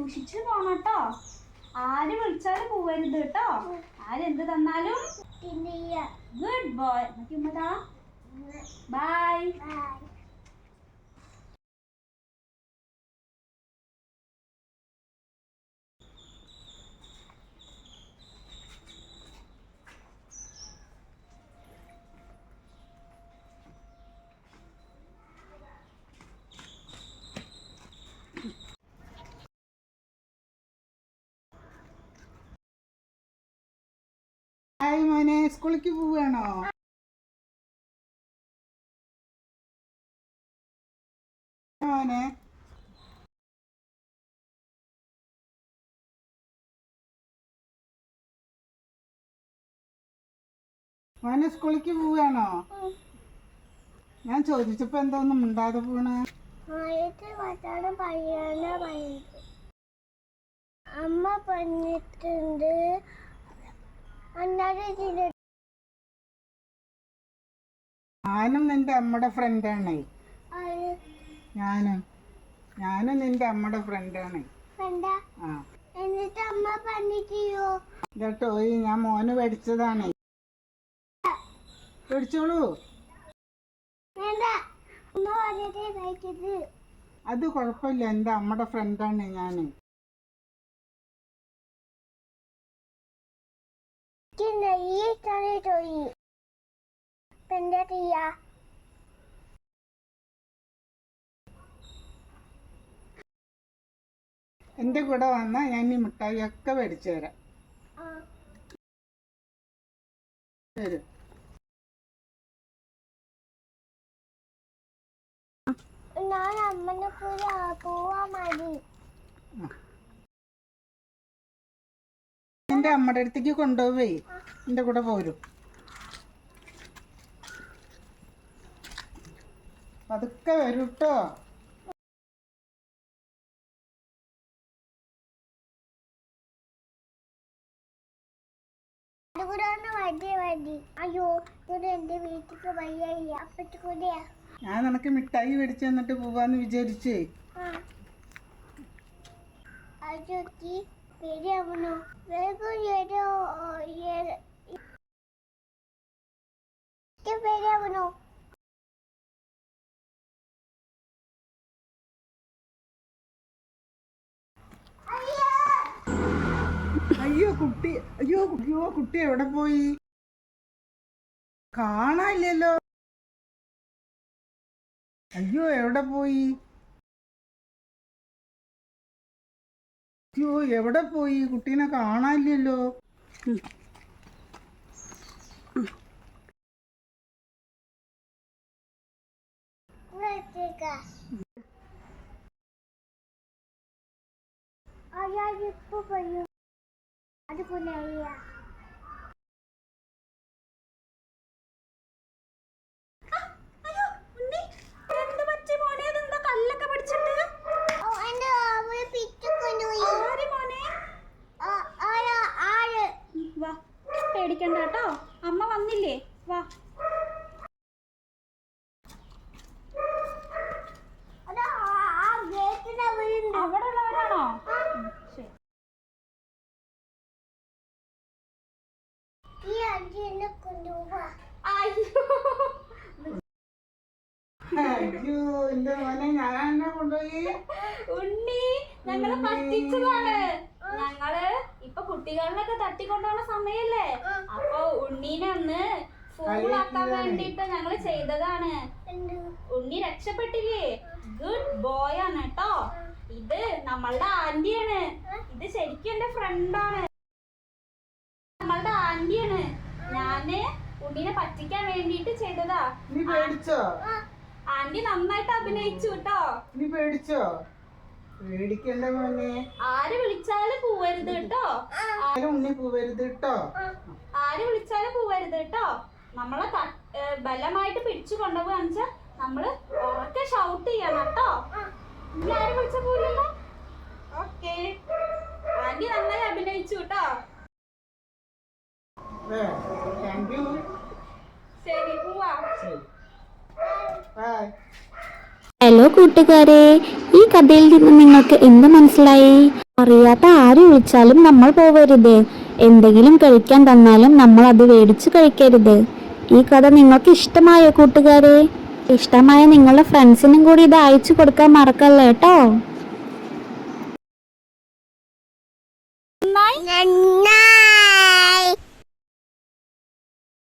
സൂക്ഷിച്ചു പോണം കേട്ടോ. ആര് വിളിച്ചാലും പോവരുത് കേട്ടോ. ആരെന്ത് തന്നാലും ഗുഡ് ബോയ്. ബൈ. ഹായ് മോനെ, സ്കൂളിലേക്ക് പോവുകയാണോ? മോനെ മോനെ സ്കൂളിലേക്ക് പോവുകയാണോ? ഞാൻ ചോദിച്ചപ്പോ എന്തോന്നും മിണ്ടാതെ പോണേ? അമ്മ പറഞ്ഞിട്ടുണ്ട് ഞാനും നിന്റെ അമ്മയുടെ ഫ്രണ്ടാണ്. ഞാനും നിന്റെ അമ്മയുടെ ഫ്രണ്ടാണ്. എന്നിട്ട് അമ്മ പറഞ്ഞിട്ടോ കേട്ടോ, ഞാൻ മോന് പഠിച്ചതാണ്. പഠിച്ചോളൂ. അത് കുഴപ്പമില്ല, എൻ്റെ അമ്മയുടെ ഫ്രണ്ടാണ് ഞാൻ. എൻ്റെ കൂടെ വന്നാൽ ഞാൻ ഈ മിഠായി ഒക്കെ മേടിച്ചു തരാം. വരും. ഞാൻ അമ്മനെ കൂടെ പോവാ മതി. എൻ്റെ അമ്മയുടെ അടുത്തേക്ക് കൊണ്ടുപോവേ, എൻ്റെ കൂടെ പോരും. പതുക്കെ വരും കേട്ടോ. അയ്യോ, എന്റെ വീട്ടിക്ക് വയ്യ. അപ്പത്തെ കൂടെയാ ഞാൻ നിനക്ക് മിഠായി മേടിച്ചു തന്നിട്ട് പോവാന്ന് വിചാരിച്ചേ. അയ്യോ കുട്ടി എവിടെ പോയി? കാണാനില്ലല്ലോ. അയ്യോ എവിടെ പോയി? അയ്യോ എവിടെ പോയി? കുട്ടീനെ കാണാനില്ലല്ലോ. പേടിക്കണ്ട കേട്ടോ, അമ്മ വന്നില്ലേ. വാ. അവിടെ ഉള്ളവരാണോ? ശരി. അയ്യോ എന്റെ മോനെ, ഞാൻ കൊണ്ടുപോയി. ഉണ്ണി, ഞങ്ങള് പറ്റിച്ചതാണ്. ഞങ്ങള് ഇപ്പൊ കുട്ടികളിലൊക്കെ തട്ടിക്കൊണ്ടുപോണ സമയല്ലേ, അപ്പൊ ഉണ്ണീനെ ഒന്ന് ഫൂളാക്കാൻ വേണ്ടിട്ട് ഞങ്ങള് ചെയ്തതാണ്. ഉണ്ണി രക്ഷപ്പെട്ടില്ലേ? ഗുഡ് ബോയ് ആണ് കേട്ടോ. ഇത് നമ്മളുടെ ആന്റിയാണ്. ഇത് ശരിക്കും എന്റെ ഫ്രണ്ടാണ്. നമ്മളുടെ ആന്റിയാണ്. ഞാന് ഉണ്ണീനെ പറ്റിക്കാൻ വേണ്ടിട്ട് ചെയ്തതാ. നീ പേടിച്ചോ? ആന്റി നന്നായിട്ട് അഭിനയിച്ചു കേട്ടോ. നീ പേടിച്ചോ? പേടിക്കണ്ട മോനെ. ആര് വിളിച്ചാലും പോവരുത് കേട്ടോ. ഉണ്ണി പോവരുത് കേട്ടോ. ആര് വിളിച്ചാലും പോവരുത് കേട്ടോ. നമ്മളെ ബലമായിട്ട് പിടിച്ചു കൊണ്ടുപോകാന്ന് വെച്ചാൽ നമ്മള് ഉറക്കെ ഷൗട്ട് ചെയ്യണം കേട്ടോ. ഇനി ആരും വിളിച്ച പോലല്ലോ. ഓക്കെ, ആന്റി നന്നായി അഭിനയിച്ചു കേട്ടോ. ശരി, പോവാ. ബൈ. ഹലോ കൂട്ടുകാരെ, ഈ കഥയിൽ നിന്ന് നിങ്ങൾക്ക് എന്ത് മനസ്സിലായി? അറിയാത്ത ആര് വിളിച്ചാലും നമ്മൾ പോവരുത്. എന്തെങ്കിലും കഴിക്കാൻ തന്നാലും നമ്മൾ അത് മേടിച്ച് കഴിക്കരുത്. ഈ കഥ നിങ്ങൾക്ക് ഇഷ്ടമായോ കൂട്ടുകാരെ? ഇഷ്ടമായ നിങ്ങളുടെ ഫ്രണ്ട്സിനും കൂടി ഇത് അയച്ചു കൊടുക്കാൻ മറക്കല്ലേ കേട്ടോ. നന്ദി.